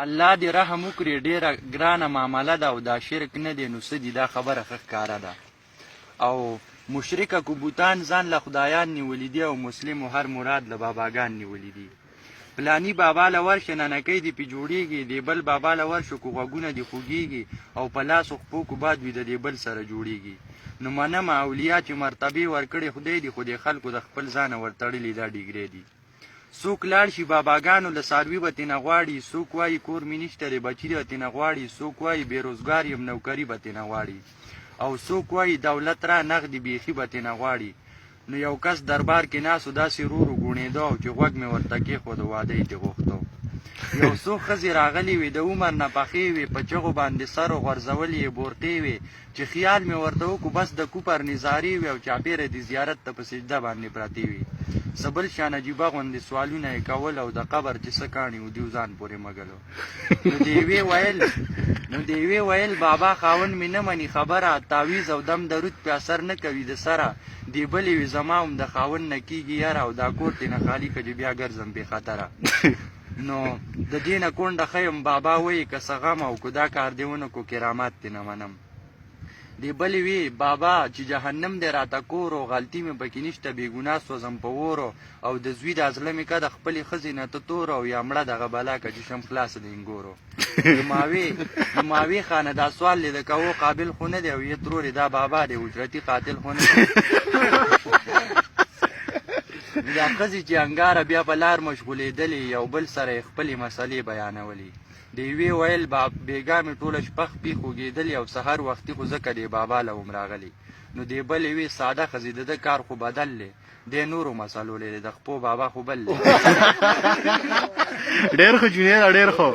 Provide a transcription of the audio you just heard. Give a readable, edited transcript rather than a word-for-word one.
الله دې رحم وکړي، ډېره ګرانه معامله ده او دا شرک نه دی، نو څه دي دا خبره ښه ښکاره ده. او مشرکه که بوتان ځان له خدایان نیولي دي او مسلمو هر مراد له باباګان نیولي دي. پلانی بابا له ورشه ننکۍ دې پې جوړېږي، دې بل بابا له ورشو که غوږونه دې خوږېږي او په لاسو خپو کو باد وي د دې بل سره جوړېږي. نو منمه اولیا چې مرتبې ورکړې خدای دي، خو دې خلکو د خپل ځانه ورتړلي دا ډیګرې دي. څوک لاړ شي باباګانو له څاروي به تېنه غواړي، څوک وایي کور مې نشته دی بچي به تېنه غواړي، څوک وایي بېروزګار یم نوکري به تېنه غواړي، او څوک وایي دولت را نغدي بیخي به تېنه غواړي. نو یو کس دربار کې ناست و داسې رورو ګوڼېده او چې غوږ مې ورته کېښود واده یې ترې غوښته. یو څو ښځې راغلې وې د عمر نه پخې وې، په چغو باندې سر غورځولې یې بورقې وې، چې خیال مې ورته وکړو بس د کوپر نظارې وې او چاپېره دې زیارت ته په سجده باندې پرتې وې. څه بل شان عجیبه غوندې سوالونه یې کول او د قبر چې څه کاڼي و دیو ځان پورې مږلو. نو دې یوې ویل بابا خاوند مې نه مني خبره، تعویز او دم درود پې اثر نه کوي د سره. دې بلې وې زما هم د خاوند نه کېږي یاره، او دا کور تېنه خالي که چې بیا ګرځم بې خطره. نو د دې نه کونډه ښه یم بابا وایي که څه غم او که دا کار دې ونه کړو کرامات دې نه منم. دې بلې وی بابا چې جهنم دې راته کور او غلطي مې پکې نشته، بې ګناه سوځم په وورو، او د زوی دا زړه مې که د خپلې ښځې نه ته تور او یا مړه دغه بلا که چې شم خلاصه د انګورو. نو ماوې خانه دا سوال دې د کوو قابل خو نه دی، او یې ترورې دا بابا دی اجرتي قاتل خو نه دی. دا ښځې چې انګاره بیا په لار مشغولېدلې، یو بل سره یې خپلې مسلې بیانولې. د یوې ویل بېګا مې ټوله شپه خپې خوږېدلې او سهار وختي خو ځکه دې بابا له وم راغلی. نو دې بلې وې ساده ښځې د ده کار خو بدل دی، دې نورو مسلو لري د خپو بابا خو بل دی. ډېر ښه جونیر ډېر ښه.